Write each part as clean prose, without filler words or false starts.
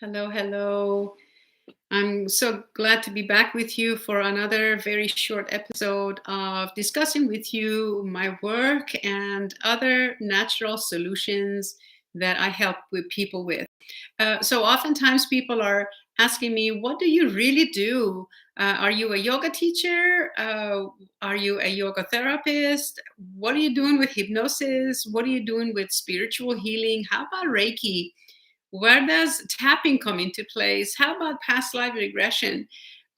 Hello, hello. I'm so glad to be back with you for another very short episode of discussing with you my work and other natural solutions that I help with people with. So oftentimes people are asking me, what do you really do? Are you a yoga teacher? Are you a yoga therapist? What are you doing with hypnosis? What are you doing with spiritual healing? How about Reiki? Where does tapping come into place? How about past life regression,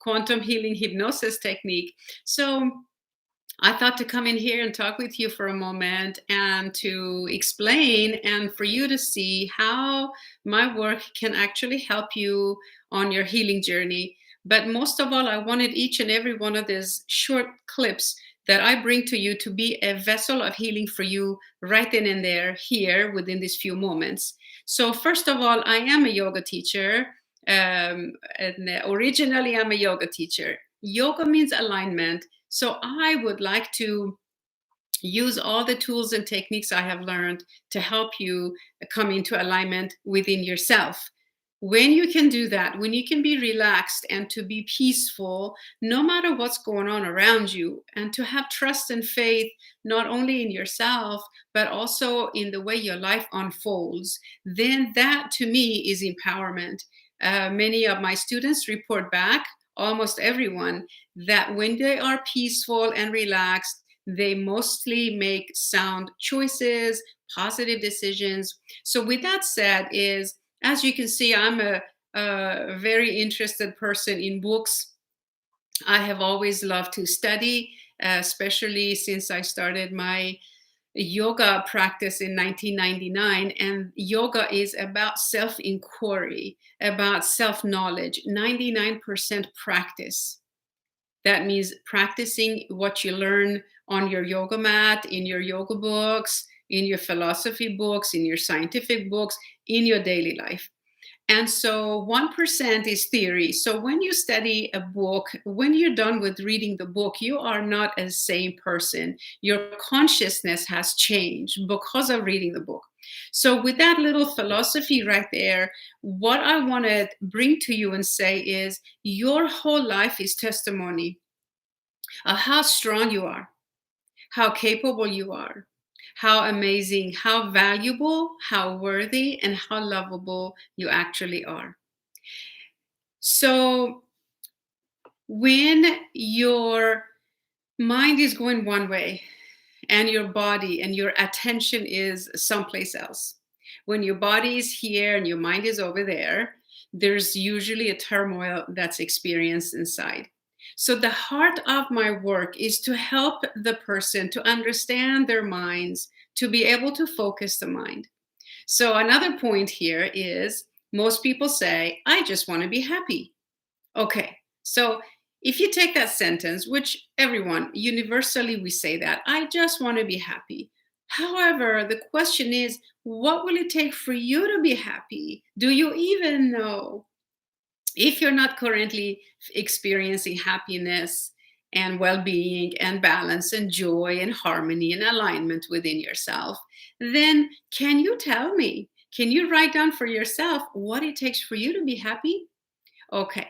quantum healing hypnosis technique? So I thought to come in here and talk with you for a moment and to explain and for you to see how my work can actually help you on your healing journey. But most of all, I wanted each and every one of these short clips that I bring to you to be a vessel of healing for you right then and there, here within these few moments. So, first of all, I am a yoga teacher. And originally, I'm a yoga teacher. Yoga means alignment. So I would like to use all the tools and techniques I have learned to help you come into alignment within yourself. When you can do that, when you can be relaxed and to be peaceful, no matter what's going on around you, and to have trust and faith not only in yourself, but also in the way your life unfolds, then that to me is empowerment. Many of my students report back, almost everyone, that when they are peaceful and relaxed, they mostly make sound choices, positive decisions. So with that said, is as you can see, I'm a very interested person in books. I have always loved to study, especially since I started my yoga practice in 1999. And yoga is about self inquiry, about self knowledge, 99% practice. That means practicing what you learn on your yoga mat, in your yoga books, in your philosophy books, in your scientific books, in your daily life. And so 1% is theory. So when you study a book, when you're done with reading the book, you are not a same person. Your consciousness has changed because of reading the book. So with that little philosophy right there, what I want to bring to you and say is your whole life is testimony of how strong you are, how capable you are, how amazing, how valuable, how worthy, and how lovable you actually are. So when your mind is going one way and your body and your attention is someplace else, when your body is here and your mind is over there, there's usually a turmoil that's experienced inside. So, the heart of my work is to help the person to understand their minds, to be able to focus the mind. So, another point here is most people say, I just want to be happy. Okay, so if you take that sentence, which everyone universally we say that, I just want to be happy. However, the question is, what will it take for you to be happy? Do you even know? If you're not currently experiencing happiness and well-being and balance and joy and harmony and alignment within yourself, then can you tell me? Can you write down for yourself what it takes for you to be happy? Okay.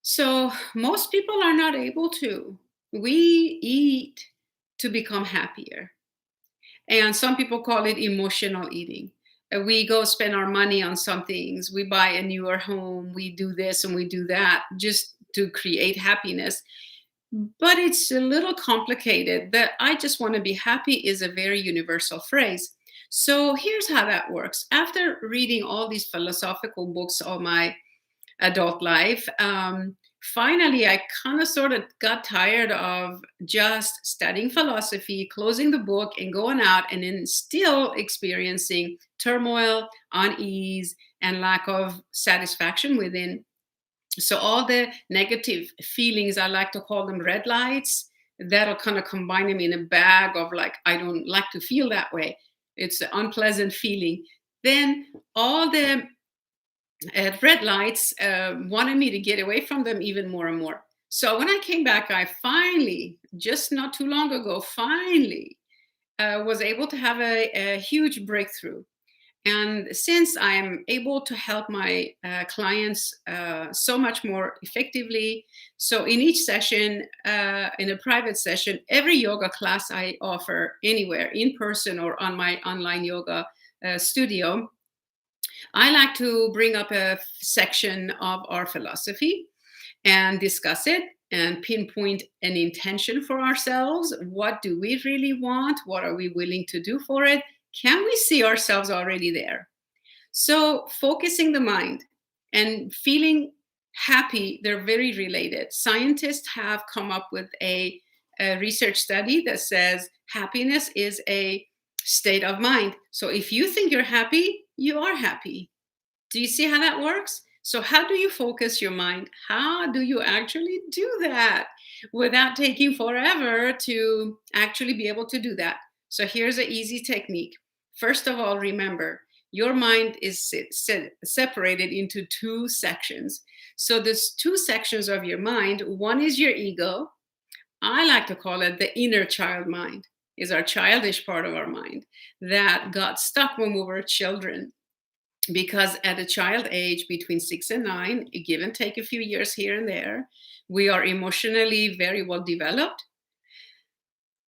So most people are not able to. We eat to become happier. And some people call it emotional eating. We go spend our money on some things. We buy a newer home. We do this and we do that just to create happiness. But it's a little complicated. That I just want to be happy is a very universal phrase. So here's how that works. After reading all these philosophical books all my adult life, finally, I kind of sort of got tired of just studying philosophy, closing the book, and going out and then still experiencing turmoil, unease, and lack of satisfaction within. So, all the negative feelings, I like to call them red lights, that'll kind of combine them in a bag of like, I don't like to feel that way. It's an unpleasant feeling. Then all the red lights wanted me to get away from them even more and more. So when I came back, I finally, just not too long ago, finally was able to have a huge breakthrough. And since I'm able to help my clients so much more effectively, so in each session, in a private session, every yoga class I offer anywhere, in person or on my online yoga studio, I like to bring up a section of our philosophy and discuss it and pinpoint an intention for ourselves. What do we really want? What are we willing to do for it? Can we see ourselves already there? So, focusing the mind and feeling happy, they're very related. Scientists have come up with a research study that says happiness is a state of mind. So, if you think you're happy, you are happy. Do you see how that works? So, how do you focus your mind? How do you actually do that without taking forever to actually be able to do that? So, here's an easy technique. First of all, remember your mind is separated into two sections. So, there's two sections of your mind. One is your ego. I like to call it the inner child mind, is our childish part of our mind that got stuck when we were children, because at a child age between 6 and 9, give and take a few years here and there, we are emotionally very well developed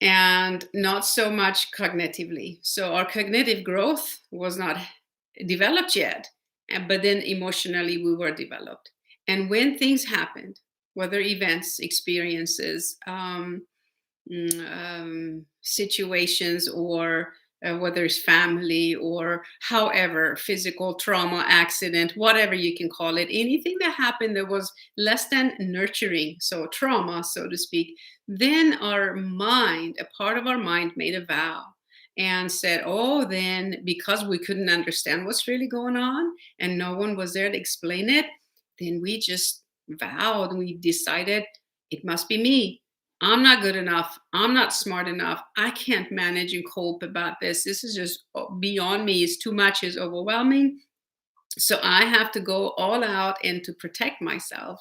and not so much cognitively. So our cognitive growth was not developed yet, but then emotionally we were developed. And when things happened, whether events, experiences, situations, or whether it's family or however, physical trauma, accident, whatever you can call it, anything that happened that was less than nurturing, so trauma, so to speak, then our mind, a part of our mind, made a vow and said, oh, then because we couldn't understand what's really going on and no one was there to explain it, then we just vowed, we decided it must be me. I'm not good enough. I'm not smart enough. I can't manage and cope about this. This is just beyond me. It's too much. It's overwhelming. So I have to go all out and to protect myself.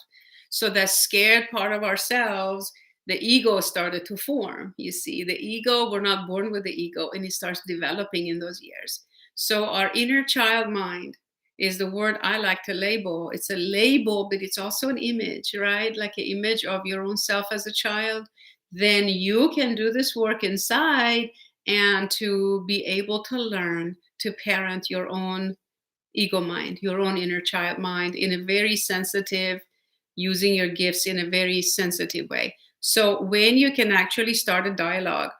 So that scared part of ourselves, the ego started to form. You see, the ego, we're not born with the ego, and it starts developing in those years. So our inner child mind is the word I like to label. It's a label, but it's also an image, right? Like an image of your own self as a child. Then you can do this work inside and to be able to learn to parent your own ego mind, your own inner child mind, in a very sensitive, using your gifts in a very sensitive way. So when you can actually start a dialogue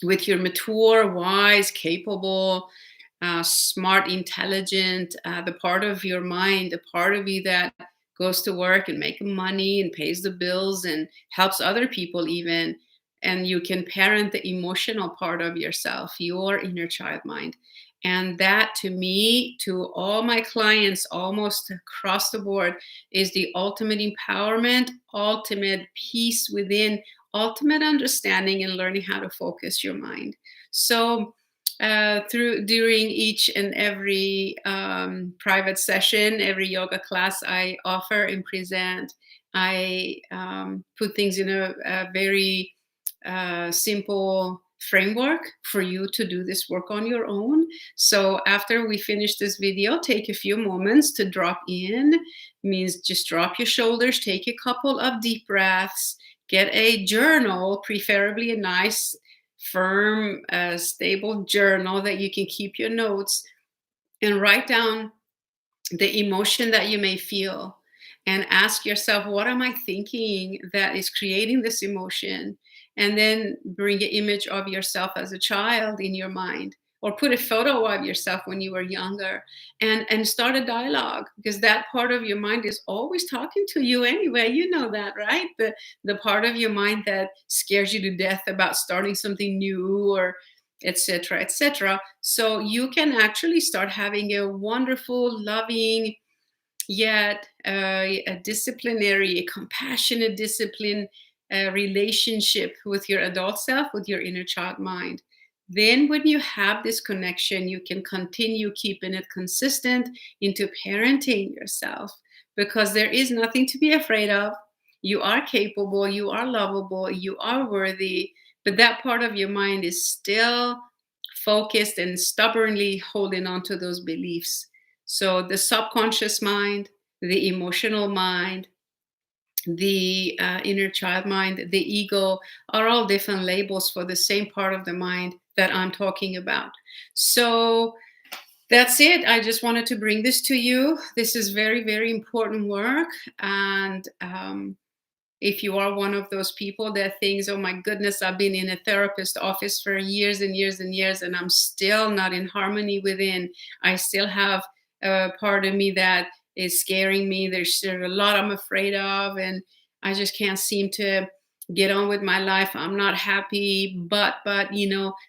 with your mature, wise, capable, smart, intelligent, the part of your mind, the part of you that goes to work and makes money and pays the bills and helps other people even, and you can parent the emotional part of yourself, your inner child mind. And that, to me, to all my clients almost across the board, is the ultimate empowerment, ultimate peace within, ultimate understanding, and learning how to focus your mind. So through during each and every private session, every yoga class I offer and present, I put things in a very simple framework for you to do this work on your own. So after we finish this video, take a few moments to drop in. Means just drop your shoulders, take a couple of deep breaths, get a journal, preferably a nice, firm, stable journal that you can keep your notes, and write down the emotion that you may feel and ask yourself, what am I thinking that is creating this emotion? And then bring an image of yourself as a child in your mind, or put a photo of yourself when you were younger, and start a dialogue, because that part of your mind is always talking to you anyway. You know that, right? The part of your mind that scares you to death about starting something new, or etc., etc. So you can actually start having a wonderful, loving, yet a disciplinary, a compassionate, discipline relationship with your adult self, with your inner child mind. Then when you have this connection, you can continue keeping it consistent into parenting yourself, because there is nothing to be afraid of. You are capable, you are lovable, you are worthy, but that part of your mind is still focused and stubbornly holding on to those beliefs. So the subconscious mind, the emotional mind, the inner child mind, the ego are all different labels for the same part of the mind that I'm talking about. So that's it. I just wanted to bring this to you. This is very, very important work. And if you are one of those people that thinks, oh my goodness, I've been in a therapist office for years and years and years, and I'm still not in harmony within, I still have a part of me that is scaring me. There's a lot I'm afraid of, and I just can't seem to get on with my life. I'm not happy,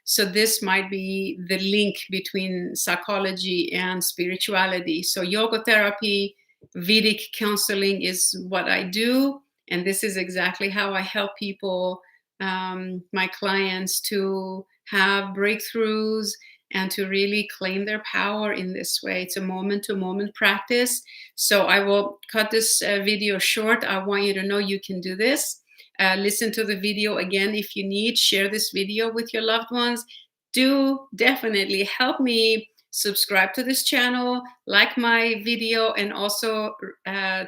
so this might be the link between psychology and spirituality. So yoga therapy, Vedic counseling is what I do, and this is exactly how I help people, my clients, to have breakthroughs and to really claim their power in this way. It's a moment to moment practice. So I will cut this video short. I want you to know you can do this. Listen to the video again if you need. Share this video with your loved ones. Do definitely help me subscribe to this channel, like my video, and also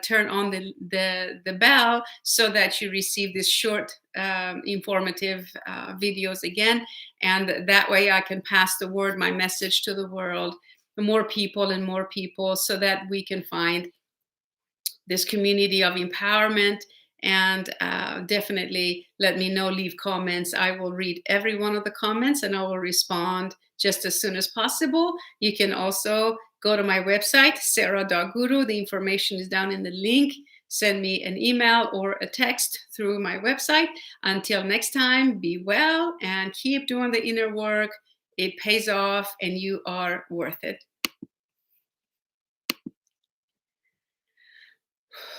turn on the bell so that you receive these short informative videos again. And that way I can pass the word, my message to the world, more people and more people, so that we can find this community of empowerment. And definitely let me know, leave comments. I will read every one of the comments and I will respond just as soon as possible. You can also go to my website, Sara.guru. The information is down in the link. Send me an email or a text through my website. Until next time, be well and keep doing the inner work. It pays off and you are worth it.